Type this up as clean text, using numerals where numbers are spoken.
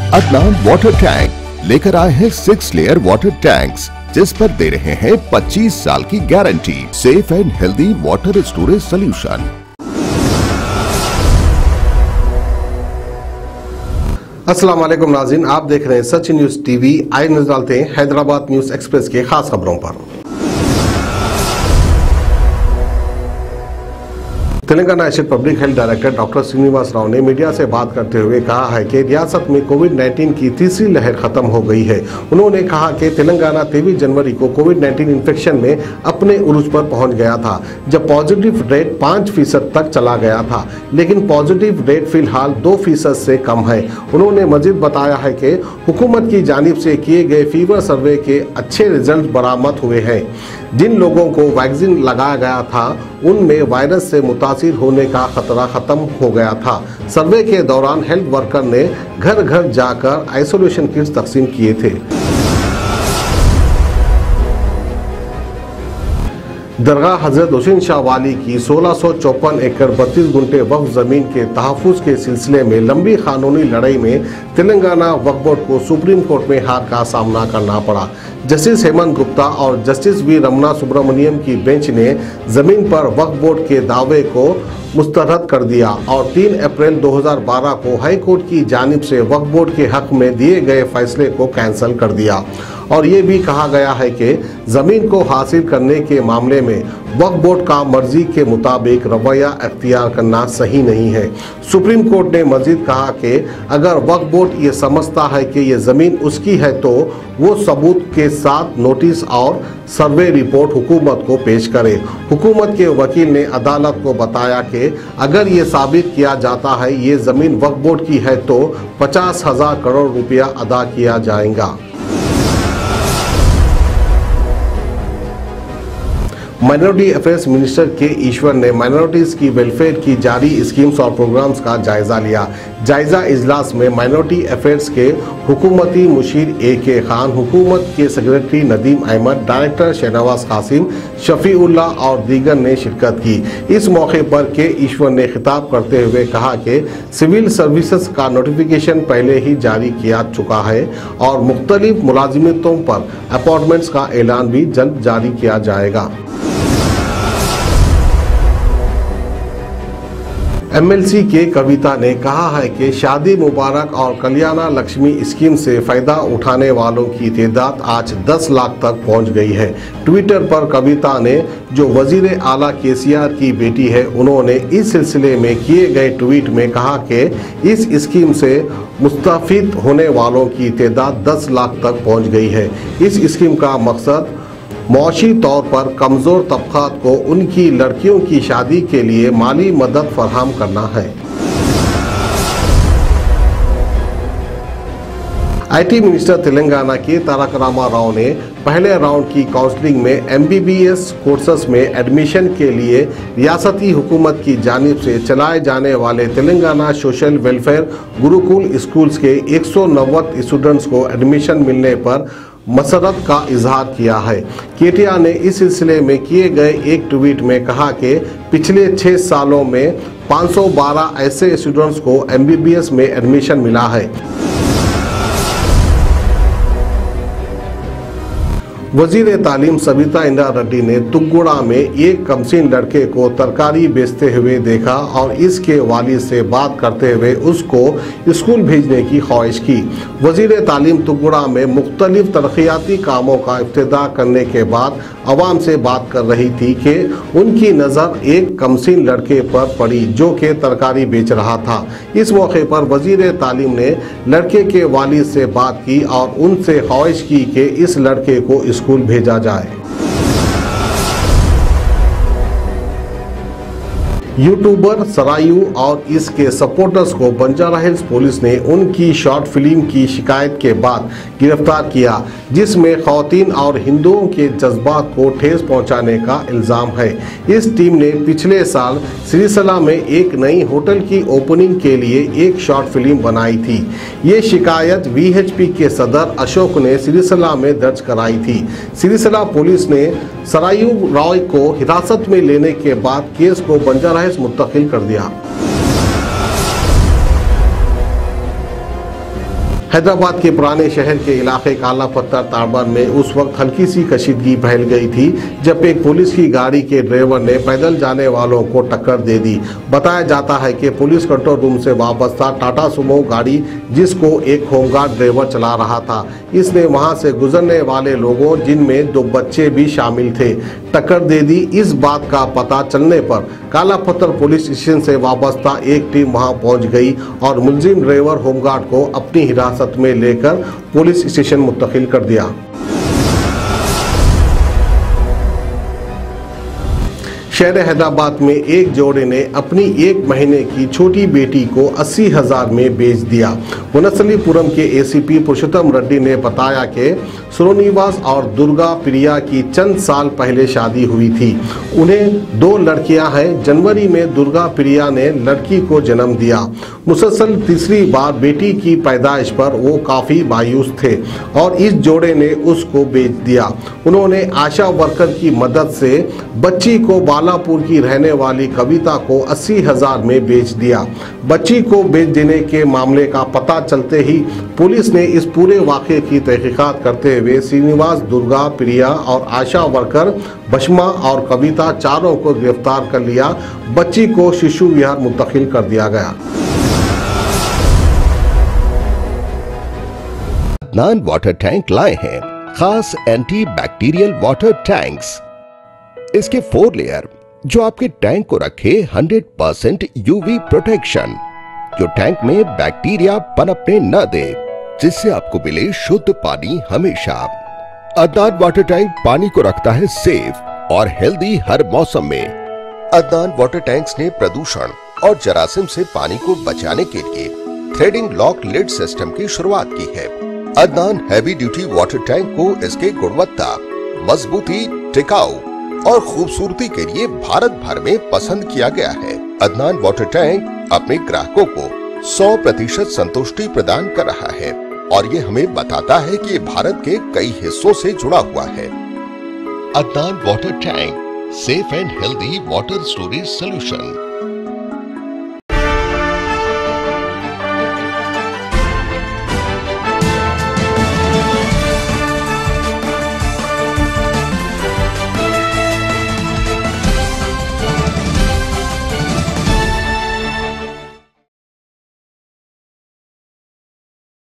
Adnan water tank लेकर आए हैं 6 लेयर वाटर टैंक्स, जिस पर दे रहे हैं 25 साल की guarantee. Safe and healthy water storage solution. अस्सलाम वालेकुम नाज़रीन, आप देख रहे हैं सच न्यूज टीवी। आइए नजर डालते हैं हैदराबाद न्यूज एक्सप्रेस के खास खबरों पर। Telangana state public health director doctor Srinivas Rao ने मीडिया से बात करते हुए कहा है कि रियासत में कोविड-19 की तीसरी लहर खत्म हो गई है। उन्होंने कहा कि तेलंगाना 23 जनवरी को कोविड-19 इन्फेक्शन में अपने उरूज पर पहुंच गया था, जब पॉजिटिव रेट 5% तक चला गया था, लेकिन पॉजिटिव रेट फिलहाल 2% से कम है। उन्होंने मजीद बताया है कि हुकूमत की जानिब से किए गए फीवर सर्वे के अच्छे रिजल्ट बरामद हुए हैं। जिन लोगों को वैक्सीन लगाया गया था उनमें वायरस से मुतासिर होने का खतरा खत्म हो गया था। सर्वे के दौरान हेल्थ वर्कर ने घर घर जाकर आइसोलेशन किट्स तकसीम किए थे। दरगाह हजरत हुसैन शाह वाली की 1654 एकड़ 32 गुंठे वक्फ जमीन के तहफ़्फ़ुज़ के सिलसिले में लंबी कानूनी लड़ाई में तेलंगाना वक्फ बोर्ड को सुप्रीम कोर्ट में हार का सामना करना पड़ा। जस्टिस हेमंत गुप्ता और जस्टिस वी रमना सुब्रमण्यम की बेंच ने जमीन पर वक्फ बोर्ड के दावे को मुस्तरद कर दिया और 3 अप्रैल 2012 को हाई कोर्ट की जानिब से वक्फ बोर्ड के हक में दिए गए फैसले को कैंसिल कर दिया। और ये भी कहा गया है कि जमीन को हासिल करने के मामले में वक्फ बोर्ड का मर्जी के मुताबिक रवैया अख्तियार करना सही नहीं है। सुप्रीम कोर्ट ने मजीद कहा कि अगर वक्फ बोर्ड ये समझता है कि ये ज़मीन उसकी है तो वो सबूत के साथ नोटिस और सर्वे रिपोर्ट हुकूमत को पेश करे। हुकूमत के वकील ने अदालत को बताया कि अगर ये साबित किया जाता है ये ज़मीन वक्फ बोर्ड की है तो 50,000 करोड़ रुपया अदा किया जाएगा। माइनॉरिटी अफेयर्स मिनिस्टर के ईश्वर ने माइनॉरिटीज की वेलफेयर की जारी स्कीम्स और प्रोग्राम्स का जायजा लिया। जायजा इजलास में माइनॉरिटी अफेयर्स के हुकूमती मुशीर AK खान, हुकूमत के सेक्रेटरी नदीम अहमद, डायरेक्टर शहनवाज कासिम, शफीउल्लाह और दीगर ने शिरकत की। इस मौके पर के ईश्वर ने खिताब करते हुए कहा कि सिविल सर्विसेज का नोटिफिकेशन पहले ही जारी किया चुका है और मुख्तलिफ मुलाजिमतों पर अपॉइंटमेंट्स का ऐलान भी जल्द जारी किया जाएगा। MLC के कविता ने कहा है कि शादी मुबारक और कल्याणा लक्ष्मी स्कीम से फायदा उठाने वालों की तादाद आज 10 लाख तक पहुंच गई है। ट्विटर पर कविता ने, जो वजीर आला KCR की बेटी है, उन्होंने इस सिलसिले में किए गए ट्वीट में कहा कि इस स्कीम से मुस्तफीद होने वालों की तादाद 10 लाख तक पहुँच गई है। इस स्कीम का मकसद मौशी तौर पर कमज़ोर तबक़ात को उनकी लड़कियों की शादी के लिए माली मदद फराहम करना है। IT मिनिस्टर तेलंगाना के तारक रामा राव ने पहले राउंड की काउंसलिंग में MBBS कोर्सेस में एडमिशन के लिए रियासती हुकूमत की जानिब से चलाए जाने वाले Telangana social welfare Gurukul schools के 190 स्टूडेंट्स को एडमिशन मिलने पर मसरत का इजहार किया है। KTR ने इस सिलसिले में किए गए एक ट्वीट में कहा कि पिछले 6 सालों में 512 ऐसे स्टूडेंट्स को MBBS में एडमिशन मिला है। वजीर तालीम सबिता इंद्रा रेड्डी ने तुगुड़ा में एक कमसीन लड़के को तरकारी बेचते हुए देखा और इसके वालिद से बात करते हुए उसको स्कूल भेजने की ख्वाहिश की। वजीर तालीम तुगुड़ा में मुख्तलिफ तरक्याती कामों का इफ्तिदा करने के बाद आवाम से बात कर रही थी कि उनकी नज़र एक कमसीन लड़के पर पड़ी जो कि तरकारी बेच रहा था। इस मौके पर वजीर तालीम ने लड़के के वालिद से बात की और उनसे ख्वाहिश की कि इस लड़के को स्कूल भेजा जाए। यूट्यूबर सरायू और इसके सपोर्टर्स को बंजारा हिल्स पुलिस ने उनकी शॉर्ट फिल्म की शिकायत के बाद गिरफ्तार किया, जिसमें खवातीन और हिंदुओं के जज्बात को ठेस पहुंचाने का इल्ज़ाम है। इस टीम ने पिछले साल सिरिसला में एक नई होटल की ओपनिंग के लिए एक शॉर्ट फिल्म बनाई थी। ये शिकायत VHP के सदर अशोक ने सिरिसला में दर्ज कराई थी। सिरिसला पुलिस ने सरायू रॉय को हिरासत में लेने के बाद केस को बंजारा हिल्स मुंतकिल कर दिया। हैदराबाद के पुराने शहर के इलाके काला पत्थर ताड़बन में उस वक्त हल्की सी कशीदगी फैल गई थी जब एक पुलिस की गाड़ी के ड्राइवर ने पैदल जाने वालों को टक्कर दे दी। बताया जाता है कि पुलिस कंट्रोल रूम से वाबस्ता टाटा सुमो गाड़ी जिसको एक होमगार्ड ड्राइवर चला रहा था, इसने वहां से गुजरने वाले लोगों जिनमें 2 बच्चे भी शामिल थे टक्कर दे दी। इस बात का पता चलने पर काला पत्थर पुलिस स्टेशन से वाबस्ता एक टीम वहां पहुंच गई और मुलजिम ड्राइवर होमगार्ड को अपनी हिरासत में लेकर पुलिस स्टेशन मुंतकिल कर दिया। शहर हैदराबाद में एक जोड़े ने अपनी 1 महीने की छोटी बेटी को 80,000 में बेच दिया। वनस्थलीपुरम के एसीपी पुरुषोत्तम रेड्डी ने बताया कि श्रीनिवास और दुर्गा प्रिया की चंद साल पहले शादी हुई थी। उन्हें 2 लड़कियां हैं। जनवरी में दुर्गा प्रिया ने लड़की को जन्म दिया। मुसलसल तीसरी बार बेटी की पैदाइश पर वो काफ़ी मायूस थे और इस जोड़े ने उसको बेच दिया। उन्होंने आशा वर्कर की मदद से बच्ची को बालापुर की रहने वाली कविता को 80,000 में बेच दिया। बच्ची को बेच देने के मामले का पता चलते ही पुलिस ने इस पूरे वाक़े की तहकीकात करते हुए श्रीनिवास, दुर्गा, प्रिया और आशा वर्कर बशमा और कविता चारों को गिरफ्तार कर लिया। बच्ची को शिशु विहार मुंतकिल कर दिया गया। अदनान वाटर टैंक लाए हैं खास एंटी बैक्टीरियल वाटर टैंक्स। इसके 4 लेयर जो आपके टैंक को रखे 100% यूवी प्रोटेक्शन, जो टैंक में बैक्टीरिया पनपने न दे, जिससे आपको मिले शुद्ध पानी हमेशा। अदनान वाटर टैंक पानी को रखता है सेफ और हेल्दी हर मौसम में। अदनान वाटर टैंक्स ने प्रदूषण और जरासीम से पानी को बचाने के लिए थ्रेडिंग लॉक लिड सिस्टम की शुरुआत की है। Adnan heavy duty water tank को इसके गुणवत्ता, मजबूती, टिकाऊ और खूबसूरती के लिए भारत भर में पसंद किया गया है। अदनान वाटर टैंक अपने ग्राहकों को 100% संतुष्टि प्रदान कर रहा है और ये हमें बताता है कि ये भारत के कई हिस्सों से जुड़ा हुआ है। Adnan water tank, safe and healthy water storage solution.